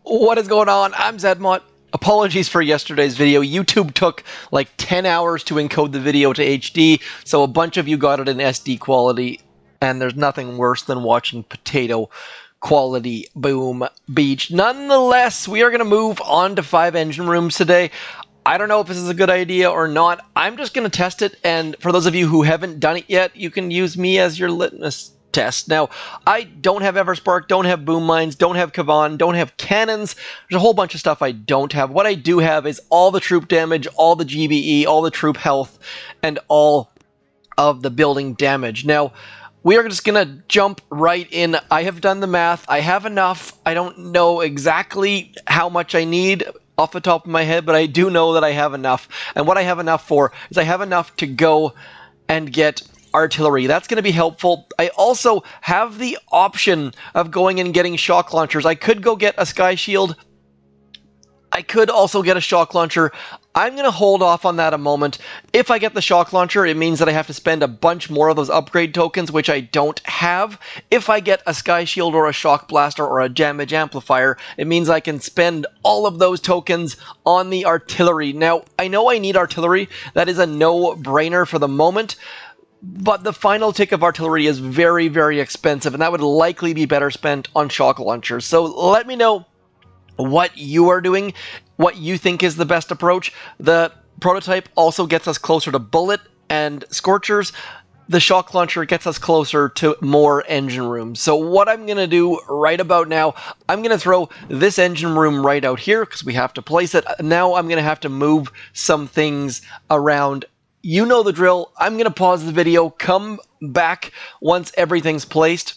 What is going on? I'm Zedmont. Apologies for yesterday's video. YouTube took like 10 hours to encode the video to HD, so a bunch of you got it in SD quality, and there's nothing worse than watching potato quality boom beach. Nonetheless, we are going to move on to 5 engine rooms today. I don't know if this is a good idea or not. I'm just going to test it, and for those of you who haven't done it yet, you can use me as your litmus test. Now, I don't have Everspark, don't have boom mines, don't have Kavan, don't have cannons. There's a whole bunch of stuff I don't have. What I do have is all the troop damage, all the GBE, all the troop health, and all of the building damage. Now, we are just going to jump right in. I have done the math. I have enough. I don't know exactly how much I need off the top of my head, but I do know that I have enough. And what I have enough for is I have enough to go and get artillery. That's going to be helpful. I also have the option of going and getting shock launchers. I could go get a sky shield. I could also get a shock launcher. I'm going to hold off on that a moment. If I get the shock launcher, it means that I have to spend a bunch more of those upgrade tokens, which I don't have. If I get a sky shield or a shock blaster or a damage amplifier, it means I can spend all of those tokens on the artillery. Now, I know I need artillery. That is a no-brainer for the moment. But the final tick of artillery is very, very expensive, and that would likely be better spent on shock launchers. So let me know what you are doing, what you think is the best approach. The prototype also gets us closer to bullet and scorchers. The shock launcher gets us closer to more engine rooms. So what I'm going to do right about now, I'm going to throw this engine room right out here because we have to place it. Now I'm going to have to move some things around. You know the drill. I'm going to pause the video, come back once everything's placed.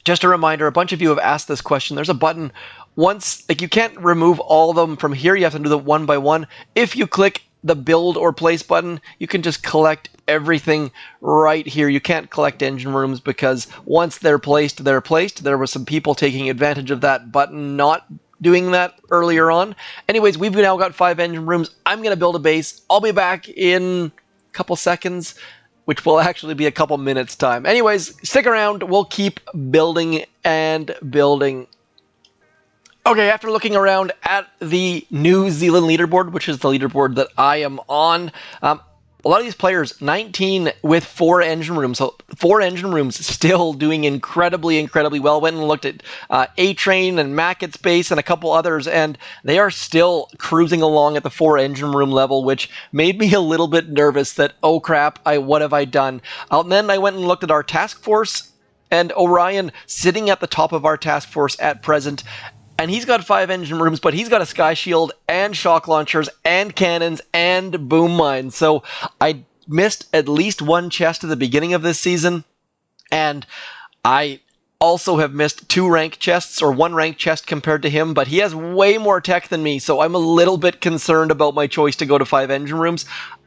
Just a reminder, a bunch of you have asked this question. There's a button once, like you can't remove all of them from here. You have to do them one by one. If you click the build or place button, you can just collect everything right here. You can't collect engine rooms because once they're placed, they're placed. There were some people taking advantage of that button, not doing that earlier on. Anyways, we've now got 5 engine rooms. I'm going to build a base. I'll be back in couple seconds, which will actually be a couple minutes time. Anyways, stick around. We'll keep building and building. Okay, after looking around at the New Zealand leaderboard, which is the leaderboard that I am on, a lot of these players, 19 with 4 engine rooms. So 4 engine rooms still doing incredibly, incredibly well. Went and looked at A-Train and Mackett's base and a couple others, and they are still cruising along at the 4 engine room level, which made me a little bit nervous that, oh crap, what have I done? And then I went and looked at our task force, and Orion sitting at the top of our task force at present. And he's got 5 engine rooms, but he's got a sky shield and shock launchers and cannons and boom mines. So I missed at least 1 chest at the beginning of this season. And I also have missed 2 rank chests, or 1 rank chest compared to him, but he has way more tech than me. So I'm a little bit concerned about my choice to go to 5 engine rooms.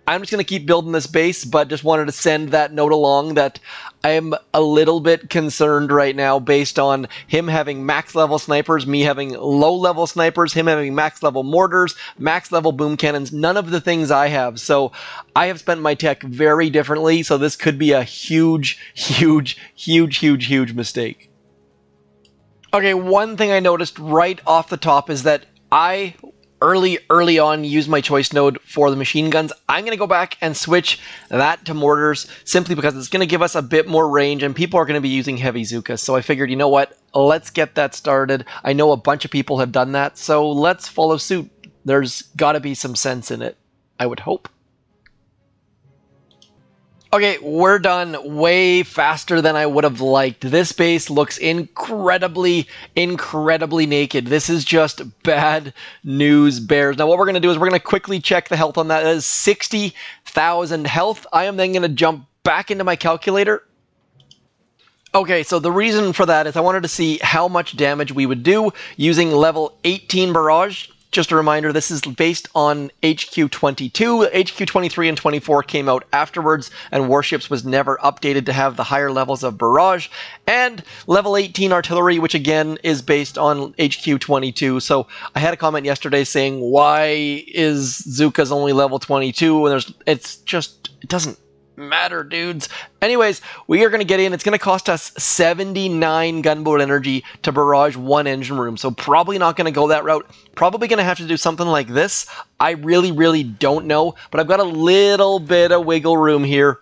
I'm just going to keep building this base, but just wanted to send that note along that I'm a little bit concerned right now based on him having max level snipers, me having low level snipers, him having max level mortars, max level boom cannons, none of the things I have. So I have spent my tech very differently, so this could be a huge, huge, huge, huge, huge mistake. Okay, one thing I noticed right off the top is that I early on use my choice node for the machine guns. I'm going to go back and switch that to mortars simply because it's going to give us a bit more range and people are going to be using heavy Zookas. So I figured, you know what, let's get that started. I know a bunch of people have done that, so let's follow suit. There's got to be some sense in it, I would hope. Okay, we're done way faster than I would have liked. This base looks incredibly, incredibly naked. This is just bad news bears. Now what we're going to do is we're going to quickly check the health on that. That is 60,000 health. I am then going to jump back into my calculator. Okay, so the reason for that is I wanted to see how much damage we would do using level 18 barrage. Just a reminder, this is based on HQ22. HQ23 and 24 came out afterwards, and Warships was never updated to have the higher levels of barrage. And level 18 artillery, which again is based on HQ22. So I had a comment yesterday saying, why is Zookas only level 22? And it matter, dudes. Anyways, we are going to get in. It's going to cost us 79 gunboat energy to barrage one engine room, so probably not going to go that route. Probably going to have to do something like this. I really don't know, but I've got a little bit of wiggle room here.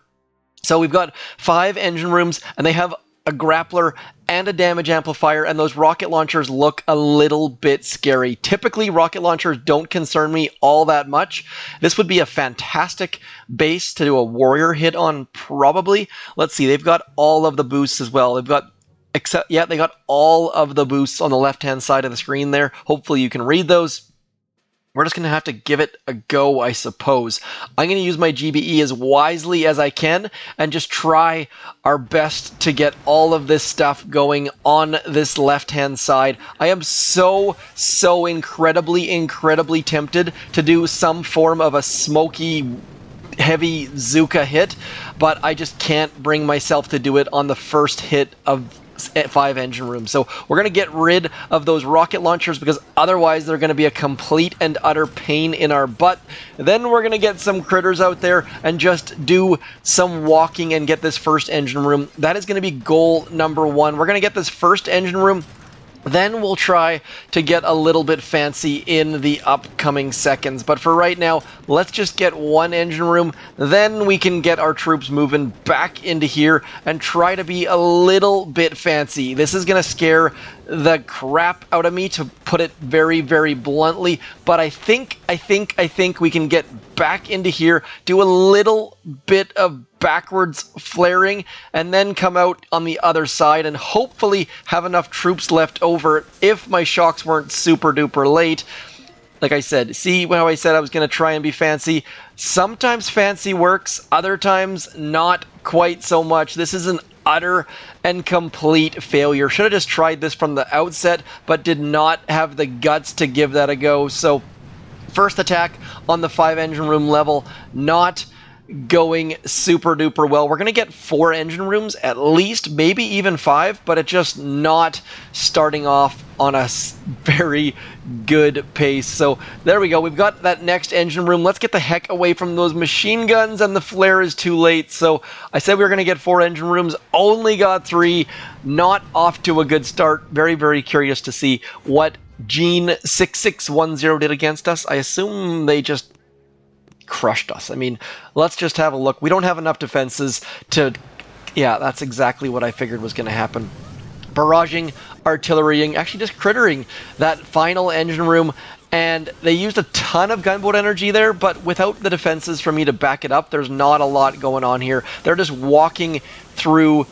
So we've got 5 engine rooms, and they have a grappler and a damage amplifier, and those rocket launchers look a little bit scary. Typically, rocket launchers don't concern me all that much. This would be a fantastic base to do a warrior hit on, probably. Let's see, they've got all of the boosts as well. They've got they got all of the boosts on the left-hand side of the screen there. Hopefully you can read those. We're just going to have to give it a go, I suppose. I'm going to use my GBE as wisely as I can and just try our best to get all of this stuff going on this left-hand side. I am so incredibly tempted to do some form of a smoky, heavy Zuka hit, but I just can't bring myself to do it on the first hit of 5 engine rooms. So we're going to get rid of those rocket launchers because otherwise they're going to be a complete and utter pain in our butt. Then we're going to get some critters out there and just do some walking and get this first engine room. That is going to be goal number 1. We're going to get this first engine room. Then we'll try to get a little bit fancy in the upcoming seconds. But for right now, let's just get 1 engine room. Then we can get our troops moving back into here and try to be a little bit fancy. This is going to scare the crap out of me, to put it very bluntly. But I think we can get back into here, do a little bit of backwards flaring, and then come out on the other side and hopefully have enough troops left over if my shocks weren't super duper late. Like I said, see how I said I was going to try and be fancy? Sometimes fancy works, other times not quite so much. This is an utter and complete failure. Should have just tried this from the outset, but did not have the guts to give that a go. So first attack on the 5 engine room level, not going super duper well. We're going to get 4 engine rooms at least, maybe even 5, but it's just not starting off on a very good pace. So there we go. We've got that next engine room. Let's get the heck away from those machine guns, and the flare is too late. So I said we were going to get 4 engine rooms, only got 3. Not off to a good start. Very curious to see what Gene6610 did against us. I assume they just crushed us. I mean, let's just have a look. We don't have enough defenses to... Yeah, that's exactly what I figured was going to happen. Barraging, artillerying, actually just crittering that final engine room, and they used a ton of gunboat energy there, but without the defenses for me to back it up, there's not a lot going on here. They're just walking through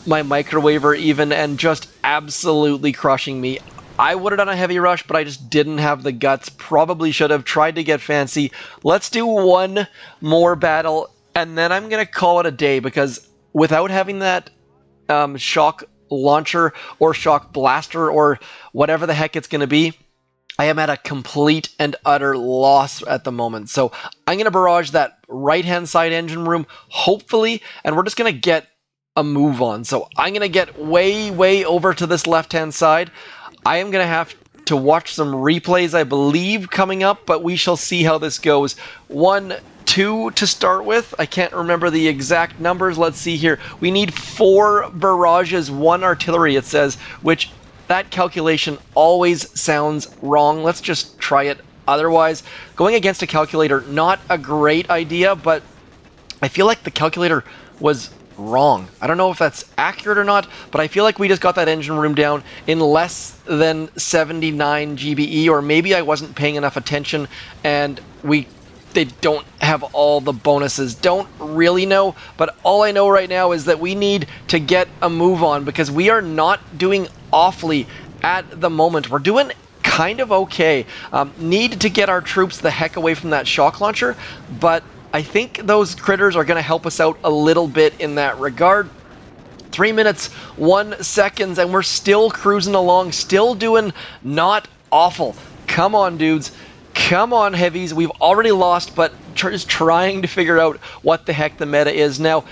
my microwaver even and just absolutely crushing me. I would have done a heavy rush, but I just didn't have the guts. Probably should have tried to get fancy. Let's do 1 more battle, and then I'm going to call it a day, because without having that shock launcher or shock blaster or whatever the heck it's going to be, I am at a complete and utter loss at the moment. So I'm going to barrage that right-hand side engine room, hopefully, and we're just going to get a move on. So I'm going to get way over to this left-hand side. I am going to have to watch some replays, I believe, coming up, but we shall see how this goes. 1, 2 to start with. I can't remember the exact numbers. Let's see here. We need 4 barrages, 1 artillery, it says, which that calculation always sounds wrong. Let's just try it otherwise. Going against a calculator, not a great idea, but I feel like the calculator was wrong. I don't know if that's accurate or not, but I feel like we just got that engine room down in less than 79 GBE, or maybe I wasn't paying enough attention and they don't have all the bonuses. Don't really know, but all I know right now is that we need to get a move on, because we are not doing awfully at the moment. We're doing kind of okay. Need to get our troops the heck away from that shock launcher, but I think those critters are going to help us out a little bit in that regard. 3 minutes, 1 second, and we're still cruising along, still doing not awful. Come on, dudes. Come on, heavies. We've already lost, but just trying to figure out what the heck the meta is. Now,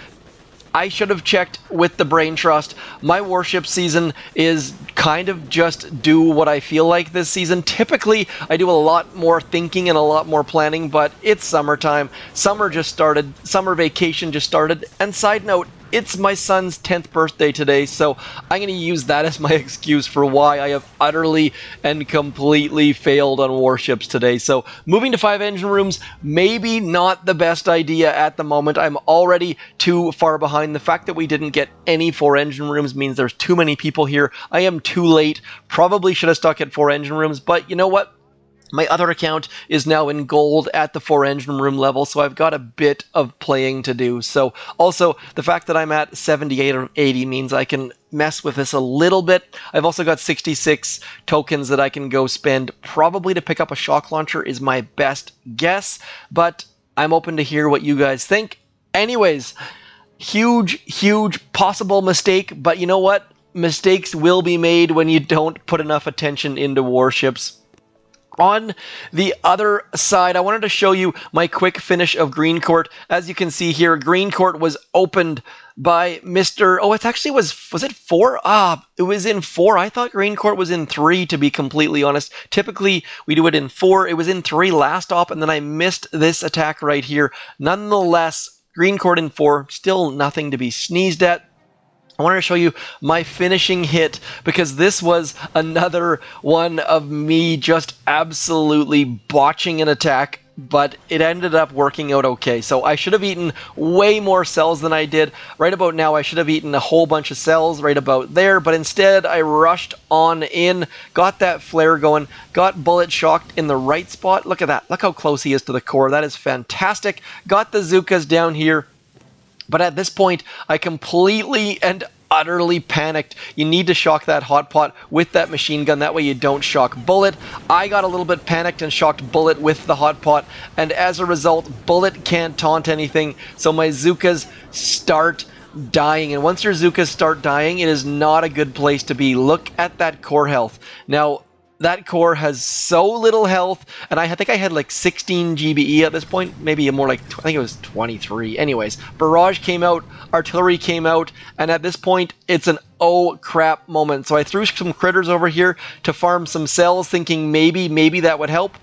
I should have checked with the brain trust. My warship season is kind of just do what I feel like this season. Typically, I do a lot more thinking and a lot more planning, but it's summertime. Summer just started. Summer vacation just started. And side note, it's my son's 10th birthday today, so I'm going to use that as my excuse for why I have utterly and completely failed on warships today. So moving to 5 engine rooms, maybe not the best idea at the moment. I'm already too far behind. The fact that we didn't get any 4 engine rooms means there's too many people here. I am too late. Probably should have stuck at 4 engine rooms, but you know what? My other account is now in gold at the 4 engine room level, so I've got a bit of playing to do. So also, the fact that I'm at 78 or 80 means I can mess with this a little bit. I've also got 66 tokens that I can go spend. Probably to pick up a shock launcher is my best guess, but I'm open to hear what you guys think. Anyways, huge possible mistake, but you know what? Mistakes will be made when you don't put enough attention into warships. On the other side, I wanted to show you my quick finish of Green Court. As you can see here, Green Court was opened by Mr. Oh, it actually was it 4? It was in 4. I thought Green Court was in 3, to be completely honest. Typically, we do it in 4. It was in 3 last op, and then I missed this attack right here. Nonetheless, Green Court in 4, still nothing to be sneezed at. I wanted to show you my finishing hit because this was another one of me just absolutely botching an attack, but it ended up working out okay. So I should have eaten way more cells than I did. Right about now, I should have eaten a whole bunch of cells right about there, but instead I rushed on in, got that flare going, got bullet shocked in the right spot. Look at that. Look how close he is to the core. That is fantastic. Got the Zookas down here. But at this point, I completely and utterly panicked. You need to shock that hot pot with that machine gun. That way you don't shock bullet. I got a little bit panicked and shocked bullet with the hot pot. And as a result, bullet can't taunt anything. So my Zookas start dying. And once your Zookas start dying, it is not a good place to be. Look at that core health. Now, that core has so little health, and I think I had like 16 GBE at this point, maybe more like, I think it was 23. Anyways, Barrage came out, Artillery came out, and at this point, it's an oh crap moment. So I threw some critters over here to farm some cells, thinking maybe that would help.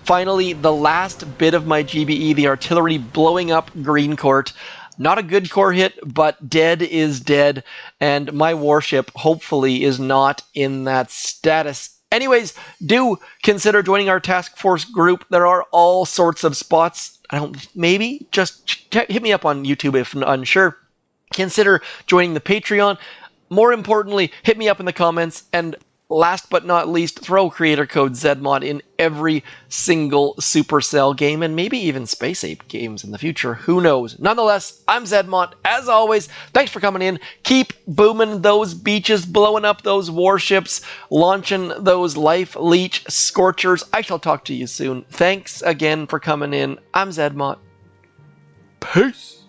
Finally, the last bit of my GBE, the Artillery blowing up Green Court. Not a good core hit, but dead is dead, and my warship hopefully is not in that status. Anyways, do consider joining our task force group. There are all sorts of spots. Maybe just hit me up on YouTube if unsure. Consider joining the Patreon. More importantly, hit me up in the comments. And last but not least, throw creator code ZMOD in every single Supercell game and maybe even Space Ape games in the future. Who knows? Nonetheless, I'm ZMOD. As always, thanks for coming in. Keep booming those beaches, blowing up those warships, launching those Life Leech Scorchers. I shall talk to you soon. Thanks again for coming in. I'm ZMOD. Peace.